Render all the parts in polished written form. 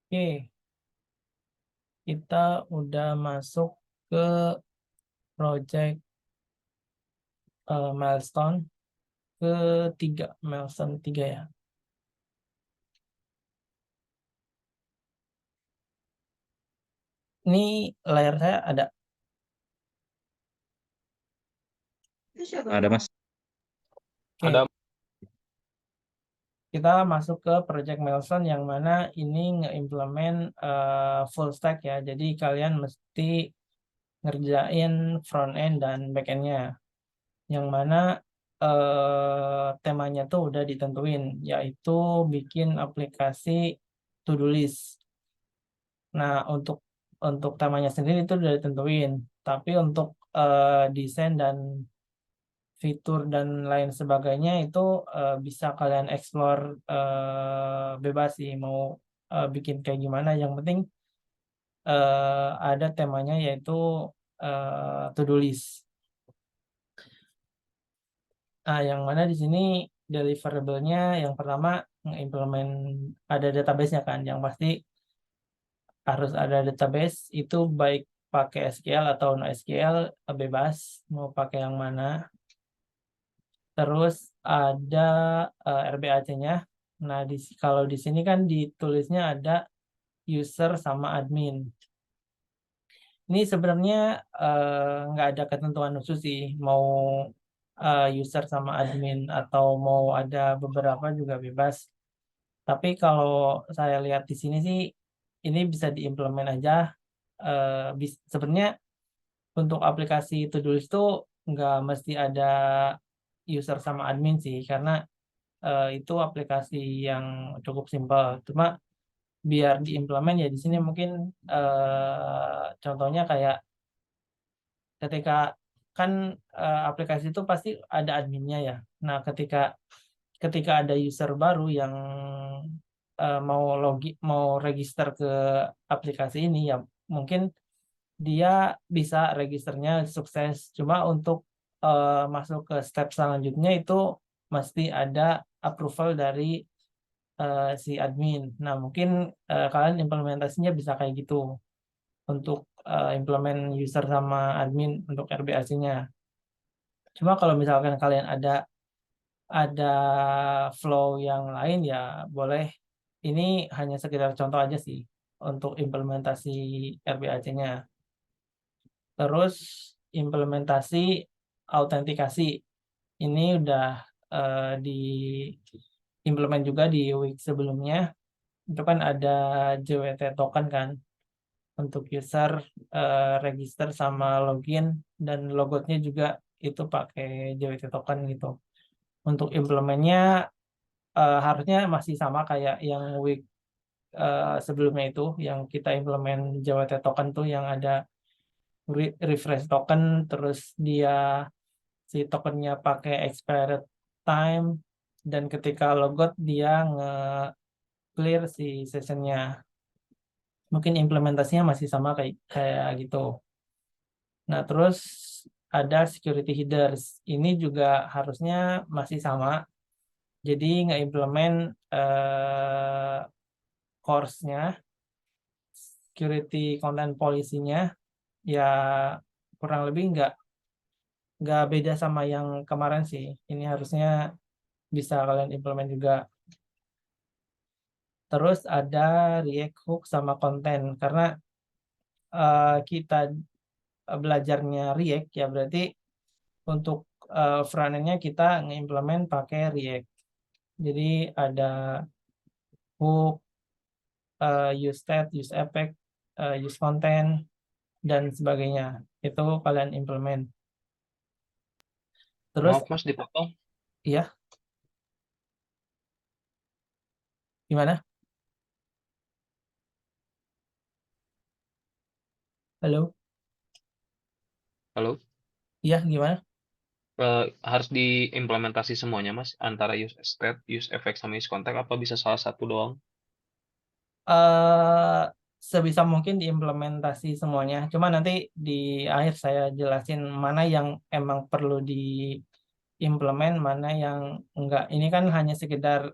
Oke, kita udah masuk ke project milestone ketiga, milestone 3 ya. Ini layar saya ada. Ada, Mas. Oke, Ada. kita masuk ke project milestone yang mana ini nge-implement full stack ya. Jadi kalian mesti ngerjain front end dan back end-nya. Yang mana temanya tuh udah ditentuin, yaitu bikin aplikasi to-do list. Nah, untuk temanya sendiri itu udah ditentuin, tapi untuk desain dan fitur dan lain sebagainya itu bisa kalian explore bebas sih mau bikin kayak gimana. Yang penting ada temanya yaitu to-do list. Nah, yang mana di sini deliverable-nya yang pertama nge-implement ada database-nya kan, yang pasti harus ada database itu baik pakai SQL atau no SQL bebas mau pakai yang mana. Terus ada RBAC-nya. Nah, kalau di sini kan ditulisnya ada user sama admin. Ini sebenarnya nggak ada ketentuan khusus sih, mau user sama admin atau mau ada beberapa juga bebas. Tapi kalau saya lihat di sini sih, ini bisa diimplement aja. Sebenarnya untuk aplikasi to-do list itu nggak mesti ada user sama admin sih, karena itu aplikasi yang cukup simpel. Cuma biar diimplement ya di sini mungkin contohnya kayak ketika kan aplikasi itu pasti ada adminnya ya. Nah, ketika ketika ada user baru yang mau register ke aplikasi ini ya mungkin dia bisa registernya sukses. Cuma untuk masuk ke step selanjutnya itu mesti ada approval dari si admin. Nah, mungkin kalian implementasinya bisa kayak gitu untuk implement user sama admin untuk RBAC-nya. Cuma kalau misalkan kalian ada flow yang lain ya boleh. Ini hanya sekedar contoh aja sih untuk implementasi RBAC-nya. Terus implementasi autentikasi ini udah di implement juga di week sebelumnya. Itu kan ada JWT token kan untuk user register sama login dan logotnya juga itu pakai JWT token gitu. Untuk implementnya harusnya masih sama kayak yang week sebelumnya itu yang kita implement JWT token tuh yang ada refresh token terus dia si tokennya pakai expired time dan ketika logout dia nge-clear si sessionnya. Mungkin implementasinya masih sama kayak kayak gitu. Nah, terus ada security headers. Ini juga harusnya masih sama. Jadi nge-implement course-nya, security content policy-nya, ya kurang lebih nggak beda sama yang kemarin sih. Ini harusnya bisa kalian implement juga. Terus ada React Hook sama konten. Karena kita belajarnya React ya berarti untuk front-end-nya kita nge-implement pakai React. Jadi ada hook, use state, use effect, use content, dan sebagainya. Itu kalian implement. Terus, Maaf, Mas, dipotong. ya, gimana? Halo? Halo. Iya, gimana? Harus diimplementasi semuanya, Mas, antara use state, use effect, sama use contact, apa bisa salah satu doang? eh Sebisa mungkin diimplementasi semuanya. Cuma nanti di akhir saya jelasin mana yang emang perlu diimplement, mana yang enggak. Ini kan hanya sekedar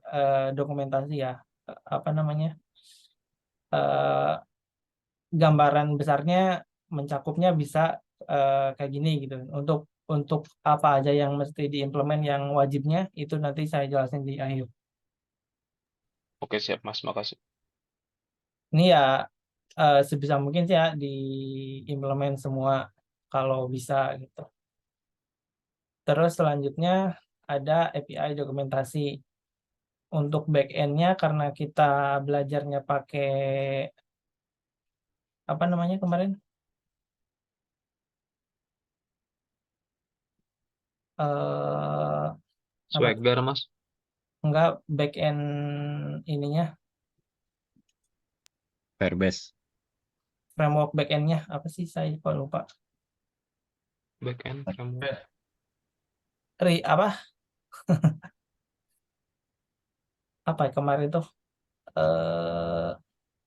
dokumentasi ya. Apa namanya? eh, gambaran besarnya mencakupnya bisa kayak gini gitu. Untuk apa aja yang mesti diimplement yang wajibnya itu nanti saya jelasin di akhir. Oke, siap, Mas. Makasih. Ini ya sebisa mungkin sih ya diimplement semua kalau bisa gitu. Terus selanjutnya ada API dokumentasi. Untuk back-end-nya karena kita belajarnya pakai apa namanya kemarin? eh Apa tuh? Swagger, Mas. Enggak back-end ininya, Firebase. framework back-end-nya apa sih saya kok lupa. Backend framework. Apa? Apa ya kemarin tuh? eh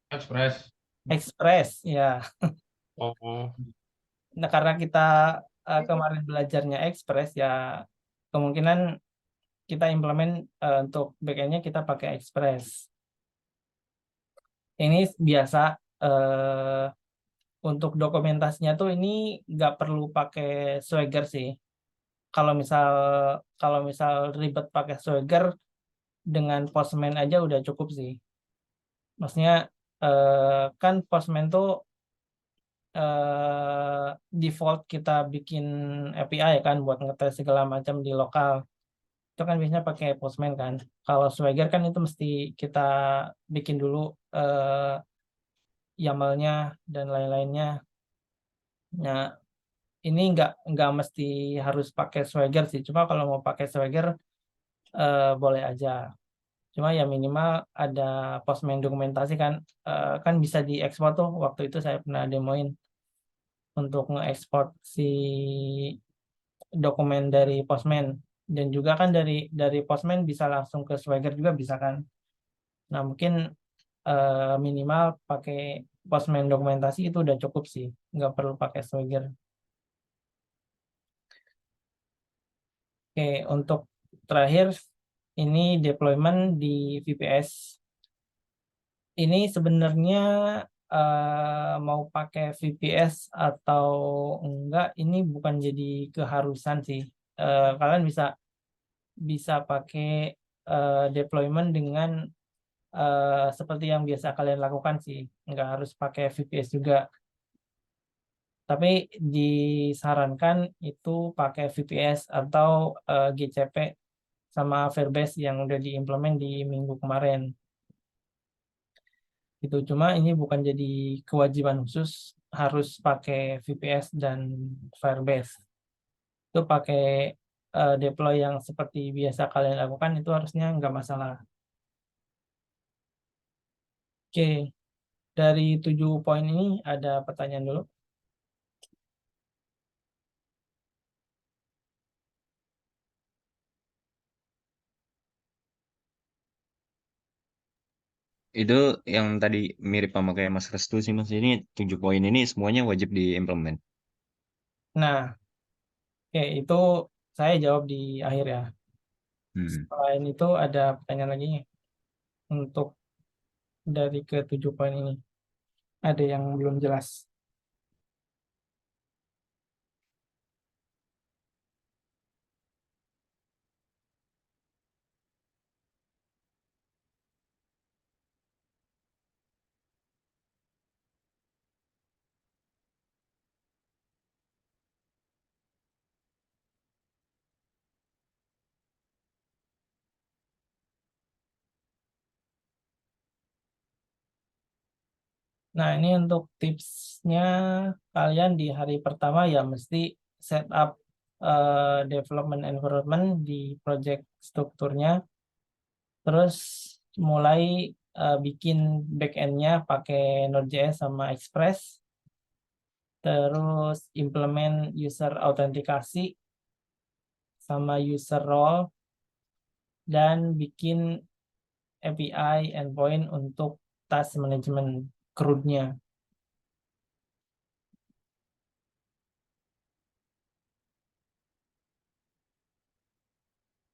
Express. Express ya. Oh, Nah, karena kita kemarin belajarnya Express ya kemungkinan kita implement untuk back-end-nya kita pakai Express. Ini biasa eh, untuk dokumentasinya tuh ini nggak perlu pakai Swagger sih. Kalau misal kalau misal ribet pakai Swagger dengan Postman aja udah cukup sih. Maksudnya kan Postman tuh default kita bikin API ya kan buat ngetes segala macam di lokal. Itu kan biasanya pakai Postman kan. Kalau Swagger kan itu mesti kita bikin dulu YAML-nya dan lain-lainnya. Nah, ini nggak mesti harus pakai Swagger sih. Cuma kalau mau pakai Swagger boleh aja. Cuma ya minimal ada Postman dokumentasi kan kan bisa diekspor tuh. Waktu itu saya pernah demoin untuk nge-export si dokumen dari Postman dan juga kan dari Postman bisa langsung ke Swagger juga bisa kan. Nah, mungkin minimal pakai Postman dokumentasi itu udah cukup sih. Nggak perlu pakai Swagger. Oke, untuk terakhir ini deployment di VPS. Ini sebenarnya mau pakai VPS atau enggak, ini bukan jadi keharusan sih. Kalian bisa bisa pakai deployment dengan seperti yang biasa kalian lakukan sih. Nggak harus pakai VPS juga. Tapi disarankan itu pakai VPS atau GCP sama Firebase yang udah diimplement di minggu kemarin. Gitu. Cuma ini bukan jadi kewajiban khusus harus pakai VPS dan Firebase. Itu pakai deploy yang seperti biasa kalian lakukan itu harusnya nggak masalah. Oke, dari 7 poin ini ada pertanyaan dulu. Itu yang tadi mirip sama kayak Mas Restu sih Mas. Ini 7 poin ini semuanya wajib diimplement. Nah, oke itu saya jawab di akhir ya. Hmm. Selain itu ada pertanyaan lagi untuk dari ke 7 poin ini. Ada yang belum jelas. Nah, ini untuk tipsnya kalian di hari pertama ya mesti setup development environment di project strukturnya, terus mulai bikin backend-nya pakai Node.js sama Express, terus implement user autentikasi sama user role, dan bikin API endpoint untuk task management CRUD-nya.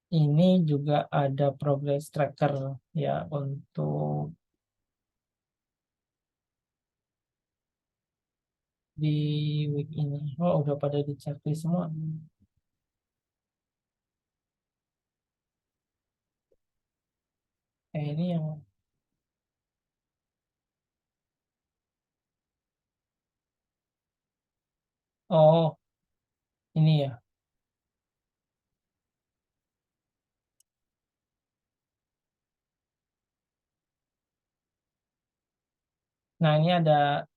Ini juga ada progress tracker ya untuk di week ini. Oh, udah pada di checklist semua. Ini yang oh ini ya. Nah, ini ada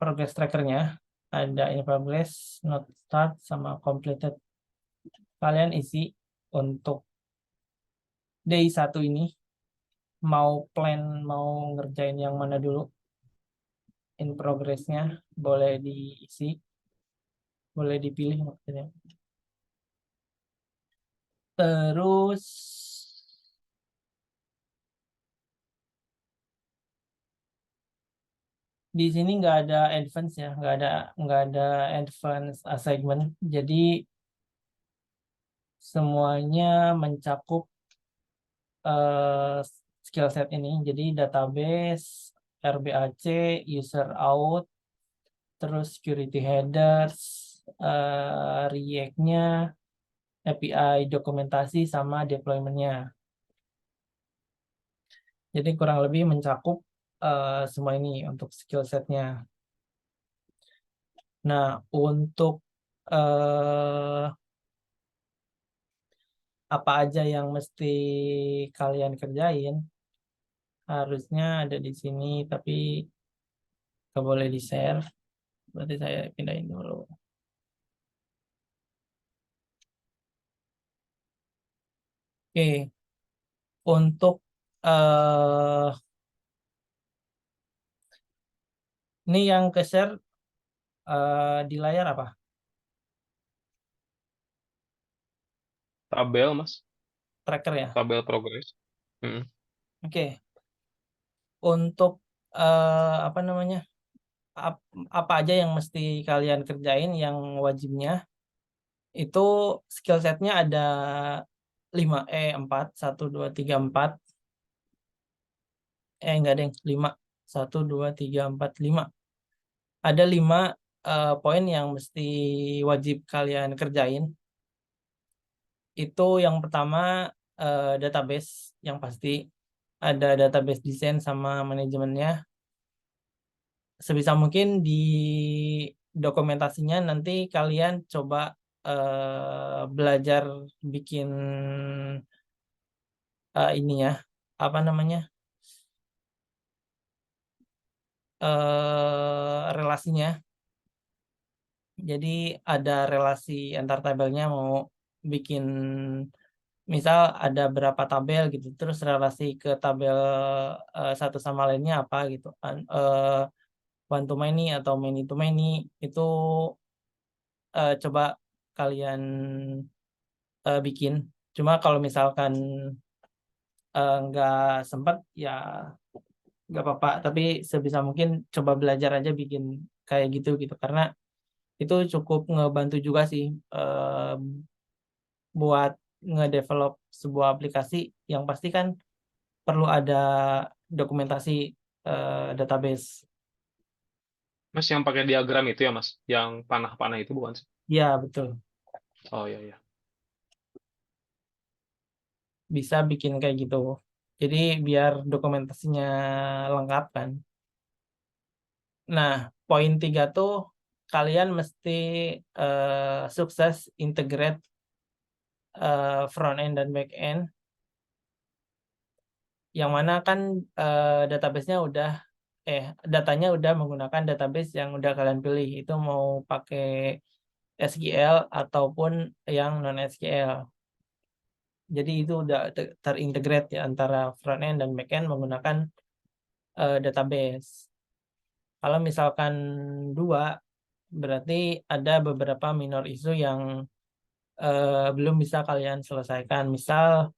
progress trackernya, ada in progress, not start, sama completed. Kalian isi untuk day 1 ini mau ngerjain yang mana dulu. In progress-nya boleh diisi, boleh dipilih maksudnya. Terus di sini nggak ada advance ya, nggak ada advance assignment. Jadi semuanya mencakup skill set ini. Jadi database, RBAC, user out, terus security headers, React-nya, API dokumentasi, sama deployment-nya. Jadi kurang lebih mencakup semua ini untuk skill set-nya. Nah, untuk apa aja yang mesti kalian kerjain, harusnya ada di sini, tapi nggak boleh di-share. Berarti saya pindahin dulu. Oke, untuk ini yang ke-share di layar apa? Tabel, Mas. Tracker ya? Tabel progress. Mm-mm. Oke. Untuk apa namanya? Apa aja yang mesti kalian kerjain, yang wajibnya itu skill setnya ada 5, 4, 1, 2, 3, 4. Enggak ada yang 5. 1, 2, 3, 4, 5. Ada 5 poin yang mesti wajib kalian kerjain. Itu yang pertama database, yang pasti ada database desain sama manajemennya. Sebisa mungkin di dokumentasinya nanti kalian coba belajar bikin ini ya, apa namanya, relasinya. Jadi ada relasi antar tabelnya, mau bikin misal ada berapa tabel gitu, terus relasi ke tabel satu sama lainnya apa gitu. One to many atau many to many itu coba kalian bikin. Cuma kalau misalkan nggak sempat ya nggak apa-apa. Tapi sebisa mungkin coba belajar aja bikin kayak gitu gitu, karena itu cukup ngebantu juga sih buat ngedevelop sebuah aplikasi. Yang pasti kan perlu ada dokumentasi database. Mas, yang pakai diagram itu ya, Mas? Yang panah-panah itu bukan sih? Ya, betul. Oh, iya, iya. Bisa bikin kayak gitu. Jadi biar dokumentasinya lengkap kan. Nah, poin 3 tuh kalian mesti sukses integrate front end dan back end. Yang mana kan database-nya udah datanya udah menggunakan database yang udah kalian pilih. Itu mau pakai SQL ataupun yang non SQL. Jadi itu udah terintegrate ya antara front end dan back end menggunakan database. Kalau misalkan 2, berarti ada beberapa minor issue yang belum bisa kalian selesaikan. Misal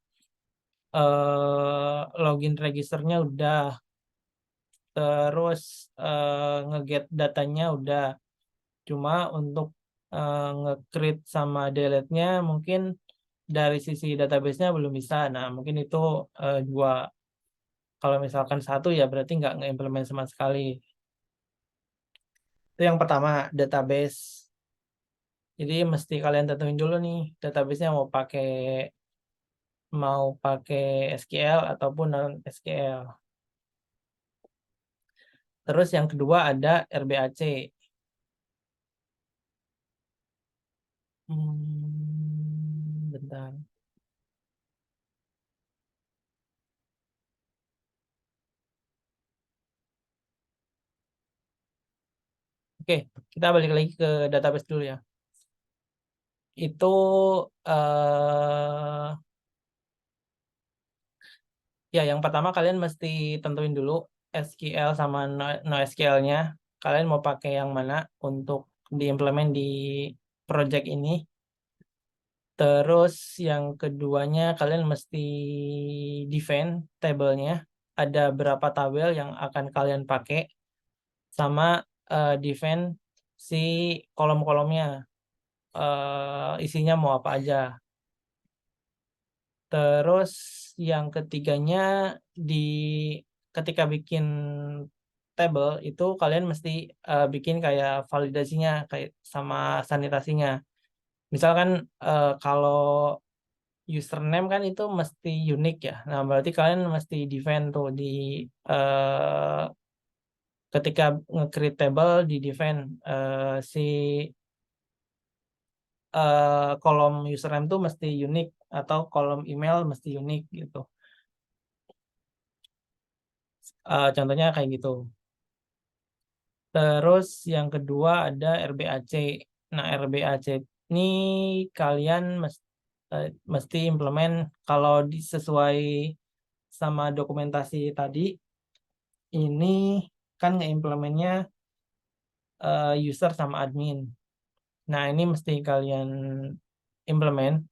login registernya udah, terus nge-get datanya udah. Cuma untuk nge-create sama delete-nya mungkin dari sisi database-nya belum bisa. Nah, mungkin itu 2. Kalau misalkan 1 ya berarti nggak nge-implement sama sekali. Itu yang pertama, database. Jadi mesti kalian tentuin dulu nih, database-nya mau pakai SQL ataupun non SQL. Terus yang kedua ada RBAC. Bentar. Oke, kita balik lagi ke database dulu ya. Itu ya yang pertama kalian mesti tentuin dulu SQL sama NoSQL-nya. Kalian mau pakai yang mana untuk diimplement di project ini. Terus yang keduanya kalian mesti define tabelnya. Ada berapa tabel yang akan kalian pakai sama define si kolom-kolomnya. Isinya mau apa aja. Terus yang ketiganya ketika bikin table itu kalian mesti bikin kayak validasinya kayak sama sanitasinya. Misalkan kalau username kan itu mesti unik ya. Nah, berarti kalian mesti define tuh eh, ketika nge-create table di define si kolom username tuh mesti unik atau kolom email mesti unik gitu. Contohnya kayak gitu. Terus yang kedua ada RBAC. Nah, RBAC ini kalian mesti implement kalau sesuai sama dokumentasi tadi. Ini kan nge-implementnya user sama admin. Nah, ini mesti kalian implement.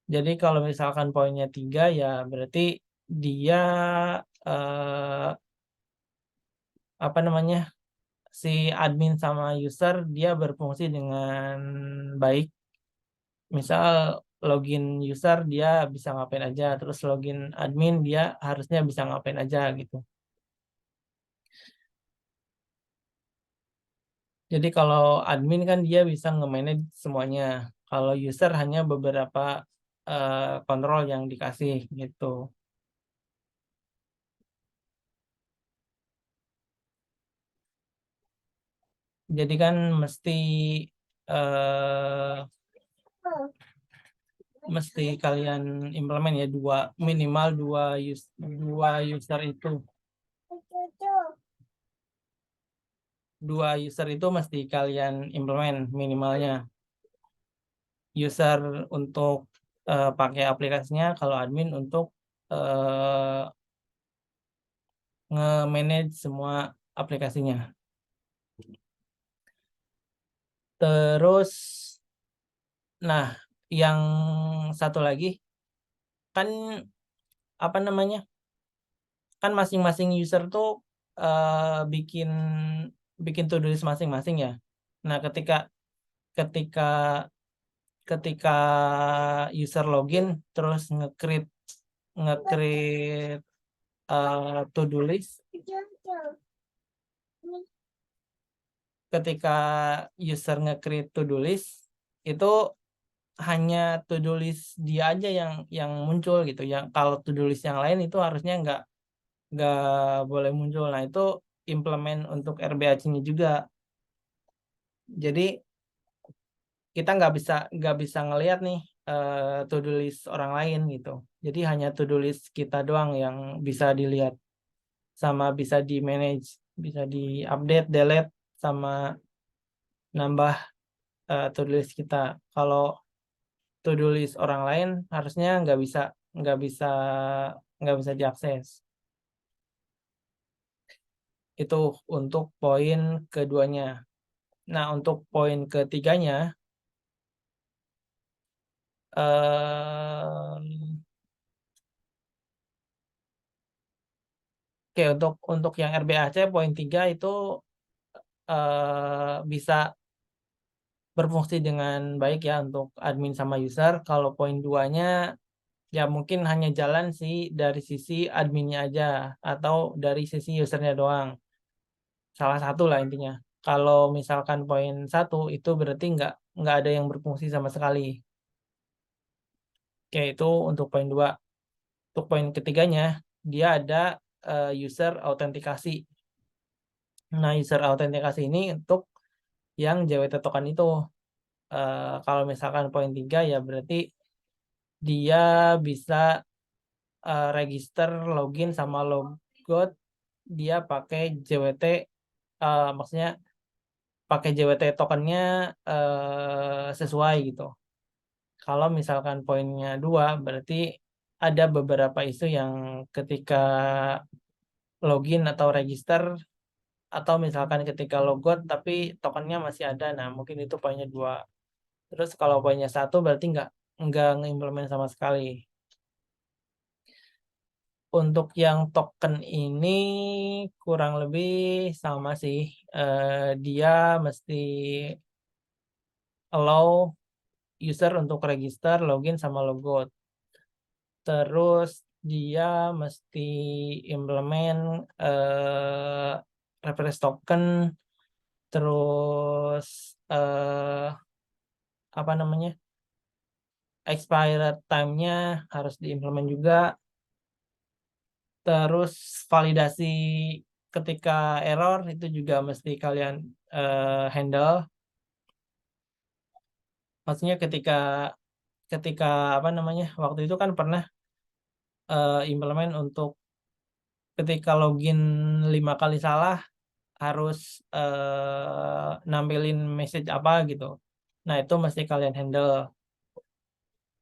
Jadi kalau misalkan poinnya 3 ya berarti dia apa namanya si admin sama user dia berfungsi dengan baik. Misal login user dia bisa ngapain aja, terus login admin dia harusnya bisa ngapain aja gitu. Jadi kalau admin kan dia bisa nge-manage semuanya. Kalau user hanya beberapa kontrol yang dikasih gitu. Jadi kan eh, mesti kalian implement ya minimal dua user itu. Dua user itu mesti kalian implement minimalnya. User untuk pakai aplikasinya, kalau admin untuk nge-manage semua aplikasinya. Terus, nah, yang satu lagi kan apa namanya? Kan masing-masing user tuh bikin to-do list masing-masing ya. Nah, ketika ketika user login terus nge-create to-do list. Ketika user nge-create to-do list itu hanya to-do list dia aja yang muncul gitu. Yang kalau to-do list yang lain itu harusnya nggak boleh muncul. Nah, itu implement untuk RBAC-nya juga. Jadi kita nggak bisa ngelihat nih to-do list orang lain gitu. Jadi hanya to-do list kita doang yang bisa dilihat sama bisa di manage, bisa di update, delete sama nambah to-do list kita. Kalau to-do list orang lain harusnya nggak bisa nggak bisa diakses. Itu untuk poin keduanya. Nah, untuk poin ketiganya oke, untuk yang RBAC poin 3 itu bisa berfungsi dengan baik ya untuk admin sama user. Kalau poin 2-nya ya mungkin hanya jalan sih dari sisi adminnya aja atau dari sisi usernya doang. Salah satu lah intinya. Kalau misalkan poin 1 itu berarti nggak ada yang berfungsi sama sekali. Oke, itu untuk poin 2. Untuk poin ketiganya, dia ada user autentikasi. Nah, user autentikasi ini untuk yang JWT token itu. Kalau misalkan poin 3 ya berarti dia bisa register, login, sama logout dia pakai JWT, maksudnya pakai JWT tokennya sesuai gitu. Kalau misalkan poinnya 2 berarti ada beberapa isu yang ketika login atau register atau misalkan ketika logout tapi tokennya masih ada. Nah, mungkin itu poinnya 2. Terus kalau poinnya 1 berarti nggak ngimplement sama sekali. Untuk yang token ini kurang lebih sama sih. Dia mesti allow user untuk register, login, sama logout. Terus dia mesti implement reference token, terus apa namanya, expired time-nya harus diimplement juga. Terus validasi ketika error itu juga mesti kalian handle. Maksudnya ketika apa namanya, waktu itu kan pernah implement untuk ketika login 5 kali salah harus nampilin message apa gitu. Nah, itu mesti kalian handle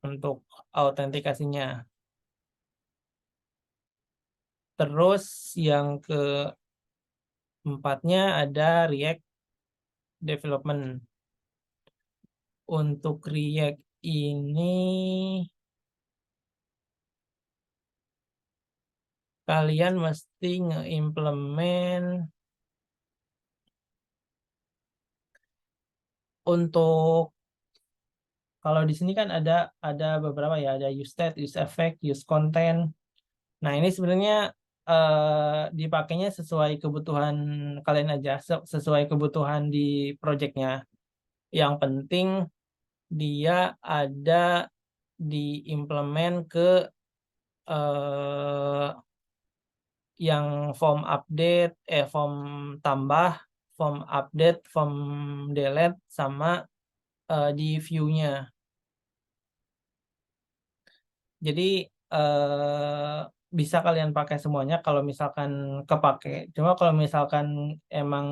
untuk autentikasinya. Terus yang keempatnya ada React Development. Untuk React ini kalian mesti nge-implement untuk, kalau di sini kan ada beberapa ya, ada use state, use effect, use content. Nah, ini sebenarnya dipakainya sesuai kebutuhan kalian aja, sesuai kebutuhan di projectnya. Yang penting dia ada diimplement ke eh, yang form update, form tambah, form update, form delete, sama di view-nya. Jadi bisa kalian pakai semuanya kalau misalkan kepake. Cuma kalau misalkan emang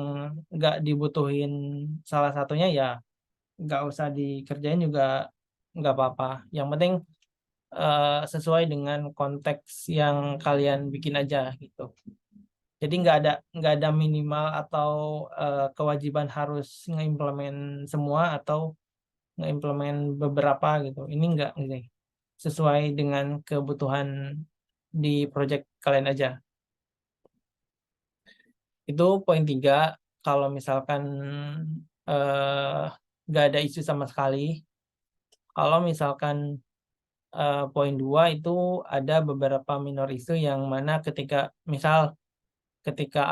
nggak dibutuhin salah satunya ya nggak usah dikerjain juga nggak apa-apa. Yang penting sesuai dengan konteks yang kalian bikin aja gitu. Jadi nggak ada minimal atau kewajiban harus ngeimplement semua atau ngeimplement beberapa gitu. Ini nggak ini. Sesuai dengan kebutuhan di project kalian aja. Itu poin 3. Kalau misalkan nggak ada isu sama sekali. Kalau misalkan poin 2 itu ada beberapa minor isu yang mana ketika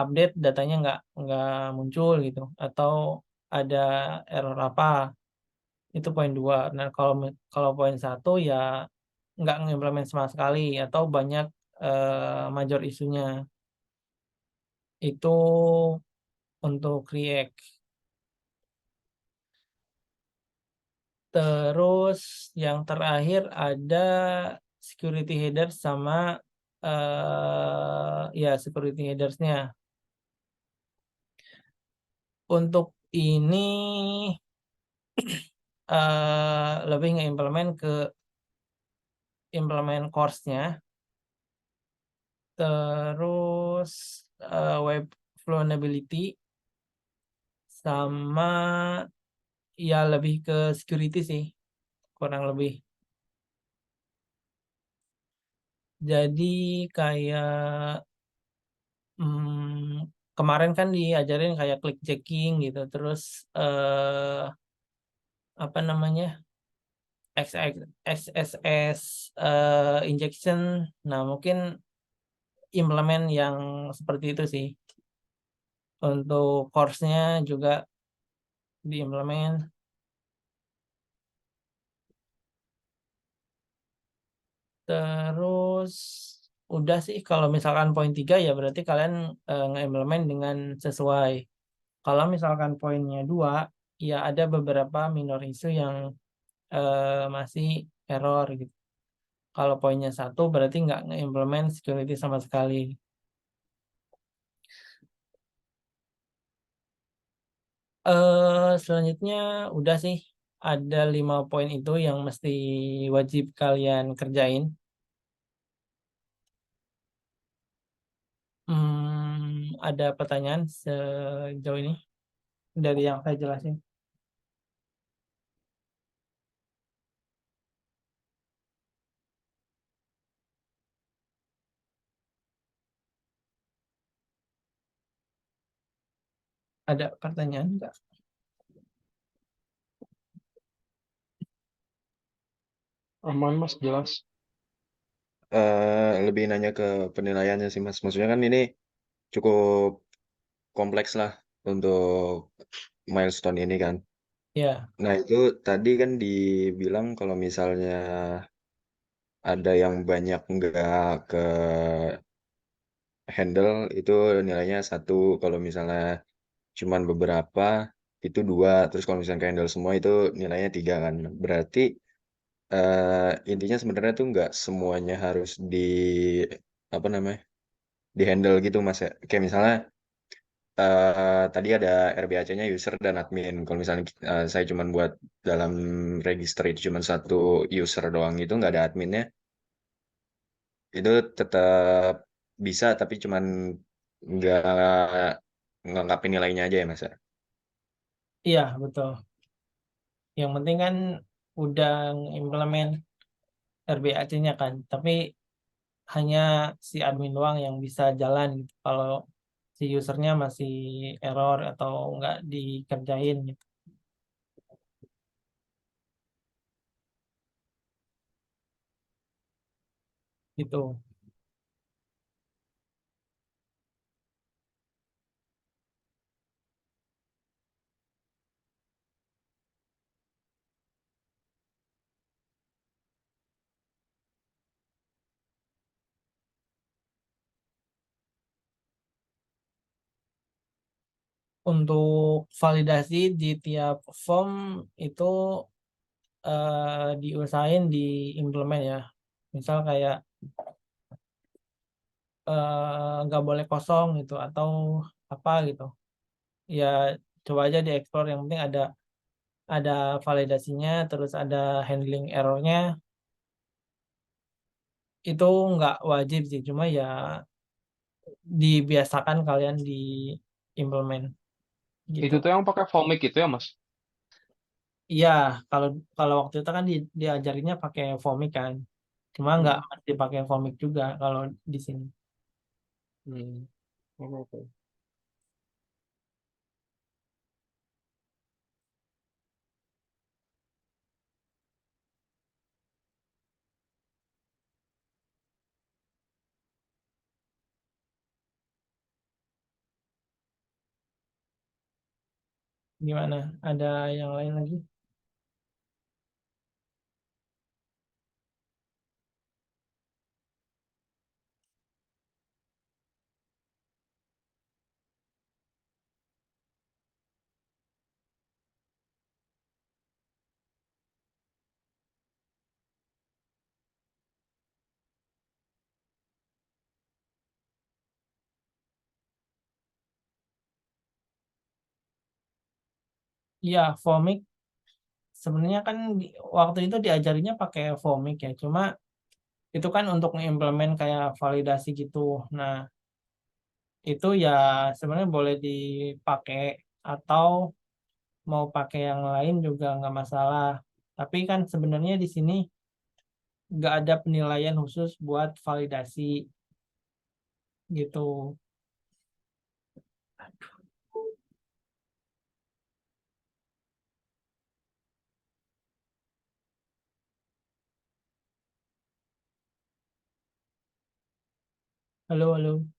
update datanya nggak muncul gitu, atau ada error apa, itu poin 2. Nah, kalau poin 1 ya nggak ngimplement sama sekali atau banyak major isunya. Itu untuk React. Terus yang terakhir ada security header sama ya security headersnya. Untuk ini lebih nge-implement ke implement course-nya, terus web vulnerability, sama ya lebih ke security sih kurang lebih. Jadi kayak kemarin kan diajarin kayak click checking gitu, terus apa namanya, XSS injection. Nah, mungkin implement yang seperti itu sih. Untuk course-nya juga diimplement. Terus udah sih kalau misalkan poin 3 ya berarti kalian nge-implement dengan sesuai. Kalau misalkan poinnya 2 ya ada beberapa minor issue yang masih error gitu. Kalau poinnya 1 berarti nggak nge-implement security sama sekali. Selanjutnya udah sih ada 5 poin itu yang mesti wajib kalian kerjain. Ada pertanyaan sejauh ini dari yang saya jelasin? Ada pertanyaan nggak? Aman Mas, jelas. Lebih nanya ke penilaiannya sih Mas. Maksudnya kan ini cukup kompleks lah untuk milestone ini kan. Ya, Nah itu tadi kan dibilang kalau misalnya ada yang banyak nggak ke handle itu nilainya 1, kalau misalnya cuman beberapa itu 2, terus kalau misalnya ke handle semua itu nilainya 3 kan. Berarti intinya sebenarnya tuh nggak semuanya harus apa namanya, di-handle gitu Mas ya. Kayak misalnya tadi ada RBAC-nya user dan admin. Kalau misalnya saya cuman buat dalam register itu cuman 1 user doang itu nggak ada adminnya, itu tetap bisa tapi cuman nggak ngelengkapin nilainya aja ya Mas ya? iya betul. Yang penting kan udah implement RBAC-nya kan, tapi hanya si admin doang yang bisa jalan gitu. Kalau si usernya masih error atau nggak dikerjain gitu. Gitu. Untuk validasi di tiap form itu diusahain diimplement ya. Misal kayak nggak boleh kosong gitu atau apa gitu. Ya coba aja dieksplor. Yang penting ada validasinya, terus ada handling errornya. Itu nggak wajib sih, cuma ya dibiasakan kalian di implement gitu. Itu tuh yang pakai Vomik itu ya Mas? Iya, kalau kalau waktu itu kan diajarinnya pakai Vomik kan. Cuma nggak Hmm. mesti pakai Vomik juga kalau di sini. Hmm. Oke, oke. Gimana? Ada yang lain lagi? Iya, Vomik sebenarnya kan waktu itu diajarinya pakai Vomik ya. Cuma itu kan untuk mengimplement kayak validasi gitu. Nah, itu ya sebenarnya boleh dipakai atau mau pakai yang lain juga nggak masalah. Tapi kan sebenarnya di sini nggak ada penilaian khusus buat validasi gitu. Halo, halo.